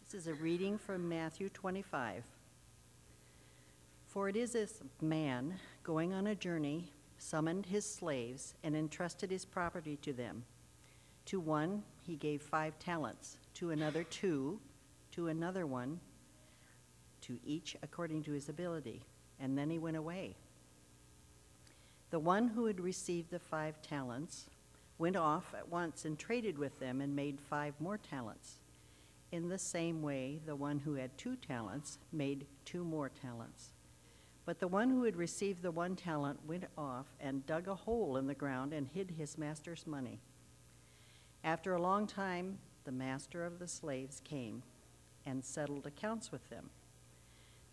This is a reading from Matthew 25. For it is this man, going on a journey, summoned his slaves and entrusted his property to them. To one he gave 5 talents, to another 2, to another 1, to each according to his ability, and then he went away. The one who had received the 5 talents went off at once and traded with them and made 5 more talents. In the same way, the one who had 2 talents made 2 more talents. But the one who had received the 1 talent went off and dug a hole in the ground and hid his master's money. After a long time, the master of the slaves came and settled accounts with them.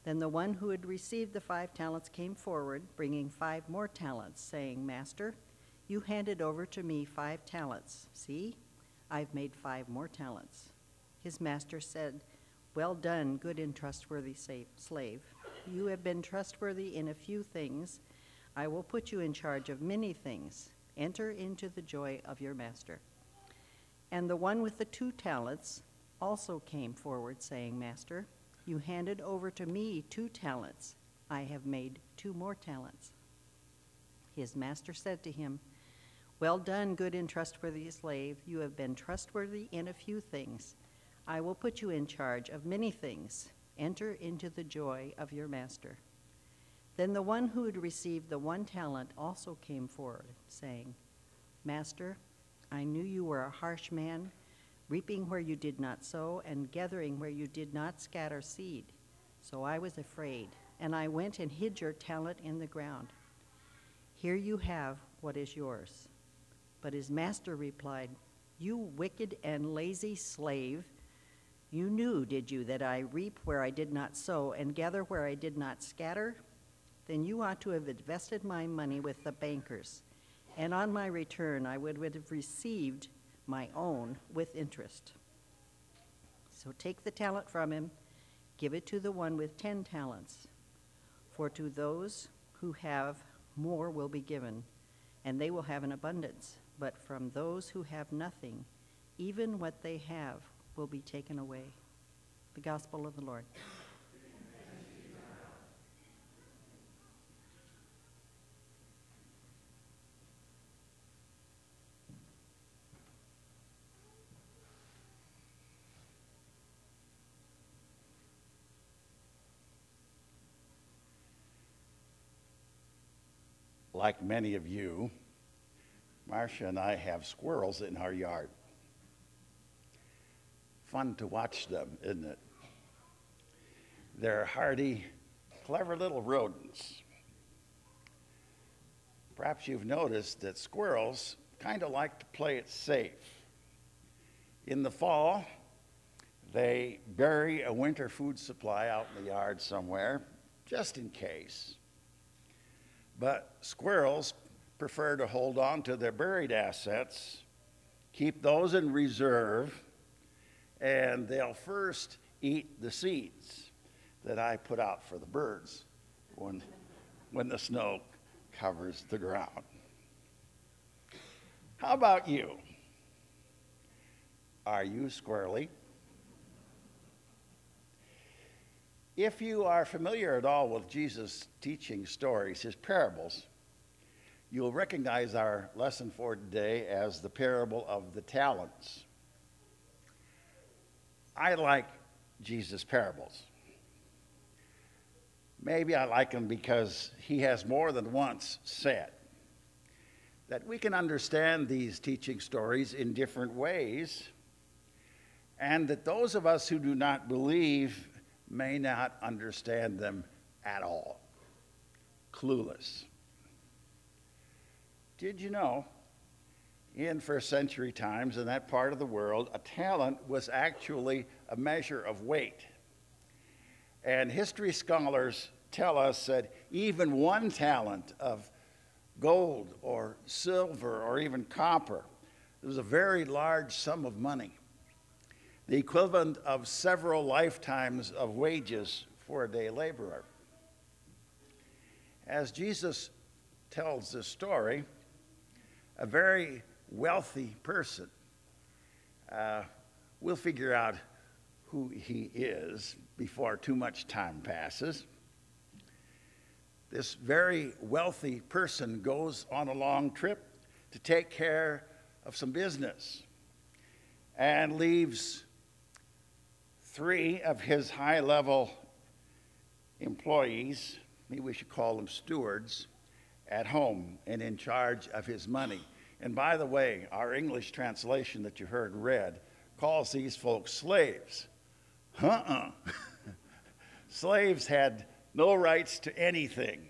Then the one who had received the 5 talents came forward, bringing 5 more talents, saying, Master, you handed over to me 5 talents. See, I've made 5 more talents. His master said, Well done, good and trustworthy slave. You have been trustworthy in a few things. I will put you in charge of many things. Enter into the joy of your master. And the one with the 2 talents also came forward, saying, Master, you handed over to me 2 talents. I have made 2 more talents. His master said to him, Well done, good and trustworthy slave. You have been trustworthy in a few things. I will put you in charge of many things. Enter into the joy of your master. Then the one who had received the 1 talent also came forward, saying, Master, I knew you were a harsh man, reaping where you did not sow and gathering where you did not scatter seed. So I was afraid, and I went and hid your talent in the ground. Here you have what is yours. But his master replied, You wicked and lazy slave, you knew, did you, that I reap where I did not sow and gather where I did not scatter? Then you ought to have invested my money with the bankers, and on my return I would have received my own with interest. So take the talent from him, give it to the one with 10 talents. For to those who have more will be given, and they will have an abundance. But from those who have nothing, even what they have will be taken away. The gospel of the Lord. Like many of you, Marcia and I have squirrels in our yard. Fun to watch them, isn't it? They're hardy, clever little rodents. Perhaps you've noticed that squirrels kind of like to play it safe. In the fall, they bury a winter food supply out in the yard somewhere, just in case. But squirrels prefer to hold on to their buried assets, keep those in reserve, and they'll first eat the seeds that I put out for the birds when the snow covers the ground. How about you? Are you squirrely? If you are familiar at all with Jesus' teaching stories, his parables, you'll recognize our lesson for today as the parable of the talents. I like Jesus' parables. Maybe I like them because he has more than once said that we can understand these teaching stories in different ways, and that those of us who do not believe may not understand them at all. Clueless. Did you know, in first century times in that part of the world, a talent was actually a measure of weight? And history scholars tell us that even 1 talent of gold or silver or even copper, it was a very large sum of money, the equivalent of several lifetimes of wages for a day laborer. As Jesus tells this story, a very wealthy person, we'll figure out who he is before too much time passes. This very wealthy person goes on a long trip to take care of some business and leaves 3 of his high-level employees, maybe we should call them stewards, at home and in charge of his money. And by the way, our English translation that you heard read calls these folks slaves. Slaves had no rights to anything.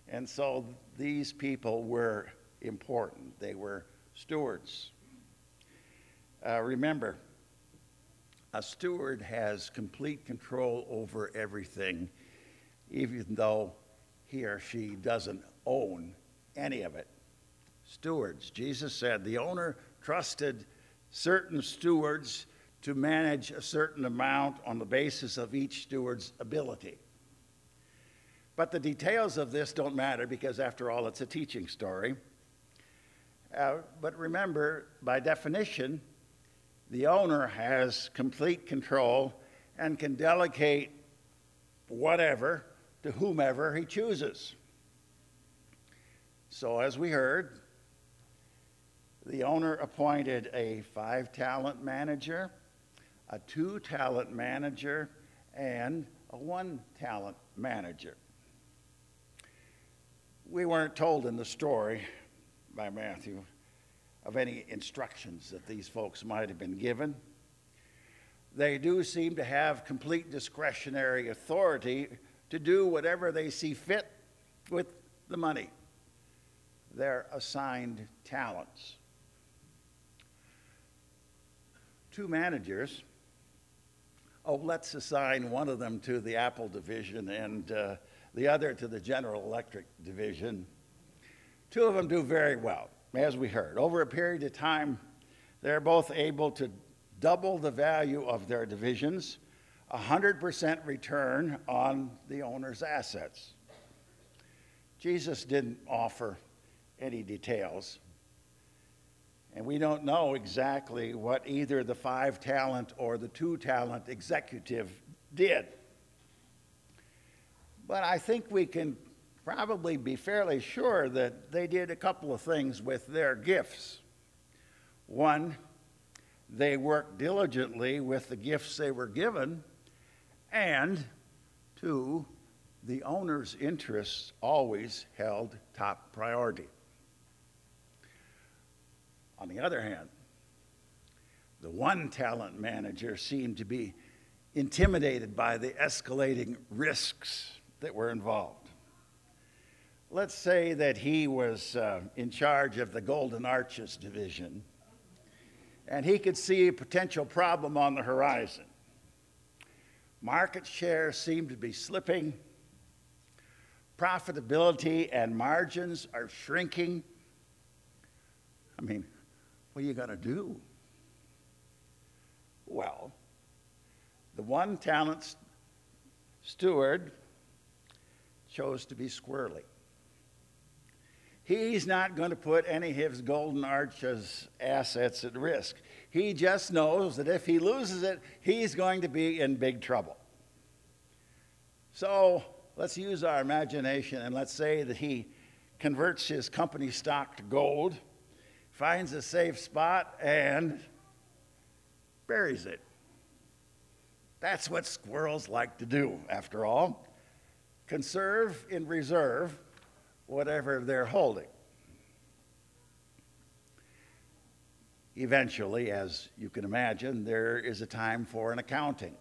And so these people were important. They were stewards. Remember, a steward has complete control over everything, even though he or she doesn't own any of it. Stewards. Jesus said the owner trusted certain stewards to manage a certain amount on the basis of each steward's ability. But the details of this don't matter because, after all, it's a teaching story. But remember, by definition, the owner has complete control and can delegate whatever to whomever he chooses. So as we heard, the owner appointed a 5-talent manager, a 2-talent manager, and a 1-talent manager. We weren't told in the story by Matthew of any instructions that these folks might have been given. They do seem to have complete discretionary authority to do whatever they see fit with the money, their assigned talents. 2 managers, let's assign one of them to the Apple division and the other to the General Electric division. 2 of them do very well, as we heard. Over a period of time, they're both able to double the value of their divisions, 100% return on the owner's assets. Jesus didn't offer any details, and we don't know exactly what either the 5-talent or the 2-talent executive did. But I think we can probably be fairly sure that they did a couple of things with their gifts. One, they worked diligently with the gifts they were given, and 2, the owner's interests always held top priority. On the other hand, the 1-talent manager seemed to be intimidated by the escalating risks that were involved. Let's say that he was in charge of the Golden Arches division, and he could see a potential problem on the horizon. Market share seemed to be slipping. Profitability and margins are shrinking. I mean, what are you going to do? Well, the 1-talent steward chose to be squirrely. He's not going to put any of his Golden Arches assets at risk. He just knows that if he loses it, he's going to be in big trouble. So let's use our imagination and let's say that he converts his company stock to gold, finds a safe spot, and buries it. That's what squirrels like to do, after all. Conserve in reserve whatever they're holding. Eventually, as you can imagine, there is a time for an accounting.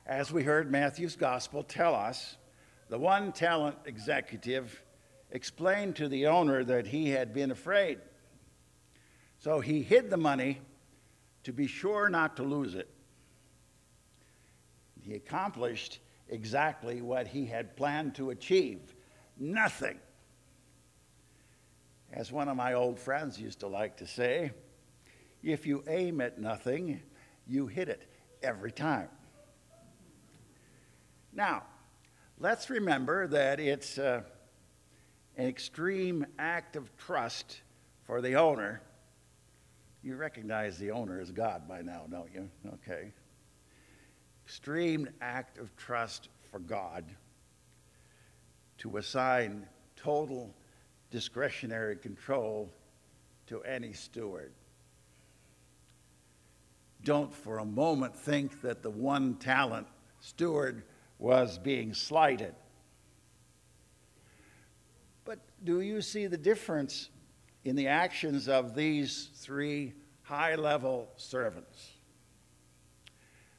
As we heard Matthew's gospel tell us, the 1-talent executive explained to the owner that he had been afraid. So he hid the money to be sure not to lose it. He accomplished exactly what he had planned to achieve. Nothing. As one of my old friends used to like to say, if you aim at nothing, you hit it every time. Now, let's remember that it's an extreme act of trust for the owner. You recognize the owner as God by now, don't you? Okay. extreme act of trust for God to assign total discretionary control to any steward. Don't for a moment think that the one talent steward was being slighted. But do you see the difference in the actions of these three high-level servants?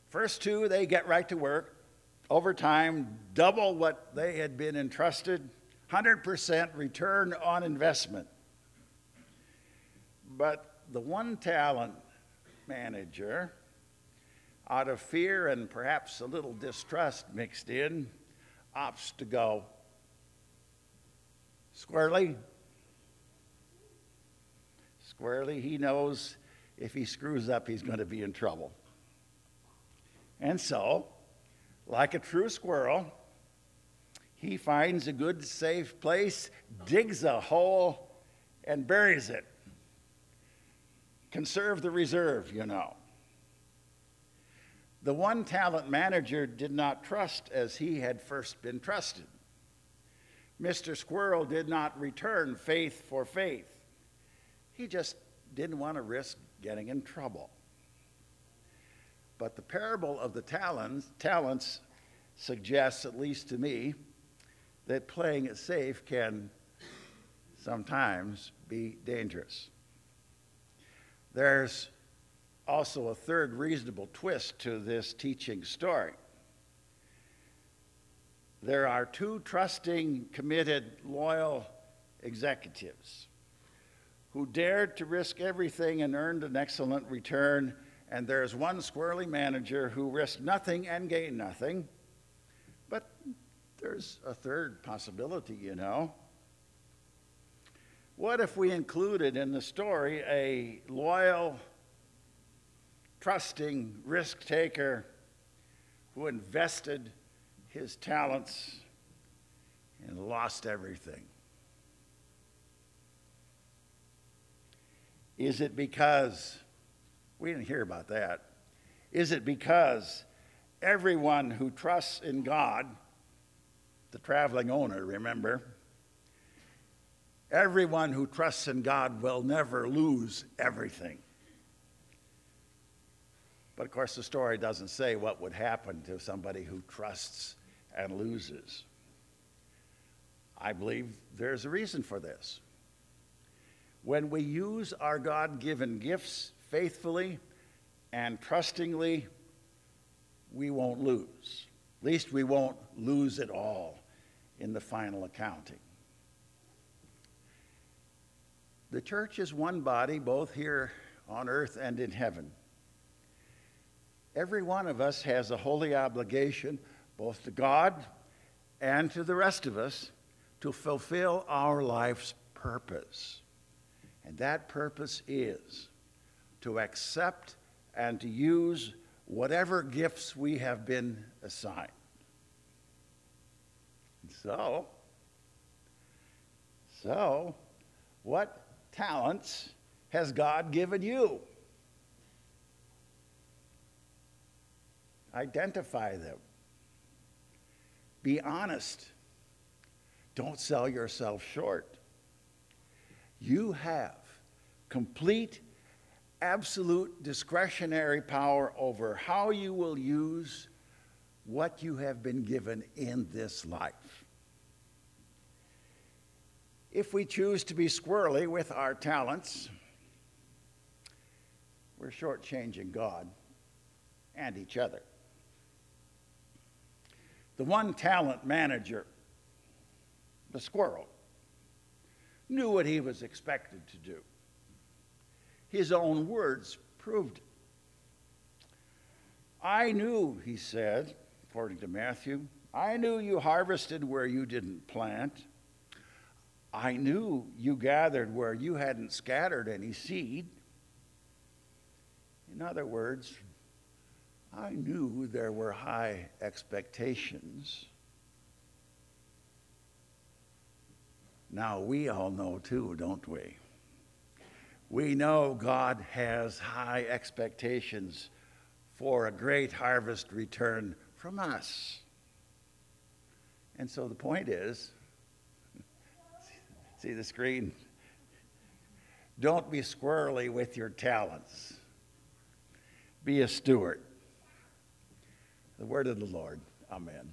First two, they get right to work. Over time, double what they had been entrusted, 100% return on investment. But the one talent manager, out of fear and perhaps a little distrust mixed in, opts to go squarely. Squarely, he knows if he screws up, he's going to be in trouble. And so, like a true squirrel, he finds a good, safe place, digs a hole, and buries it. Conserve the reserve, you know. The one talent manager did not trust as he had first been trusted. Mr. Squirrel did not return faith for faith. He just didn't want to risk getting in trouble. But the parable of the talents suggests, at least to me, that playing it safe can sometimes be dangerous. There's also a third reasonable twist to this teaching story. There are two trusting, committed, loyal executives who dared to risk everything and earned an excellent return, and there's one squirrely manager who risked nothing and gained nothing. But there's a third possibility, you know. What if we included in the story a loyal, trusting risk taker who invested his talents and lost everything? Is it because, we didn't hear about that, is it because everyone who trusts in God, the traveling owner, remember, everyone who trusts in God will never lose everything? But of course, the story doesn't say what would happen to somebody who trusts and loses. I believe there's a reason for this. When we use our God-given gifts faithfully and trustingly, we won't lose. At least we won't lose it all in the final accounting. The church is one body, both here on earth and in heaven. Every one of us has a holy obligation, both to God and to the rest of us, to fulfill our life's purpose. And that purpose is to accept and to use whatever gifts we have been assigned. So, what talents has God given you? Identify them. Be honest. Don't sell yourself short. You have complete, absolute discretionary power over how you will use what you have been given in this life. If we choose to be squirrely with our talents, we're shortchanging God and each other. The one talent manager, the squirrel, knew what he was expected to do. His own words proved it. I knew, he said, according to Matthew, I knew you harvested where you didn't plant. I knew you gathered where you hadn't scattered any seed. In other words, I knew there were high expectations. Now, we all know too, don't we? We know God has high expectations for a great harvest return from us. And so the point is, see the screen? Don't be squirrely with your talents. Be a steward. The word of the Lord. Amen.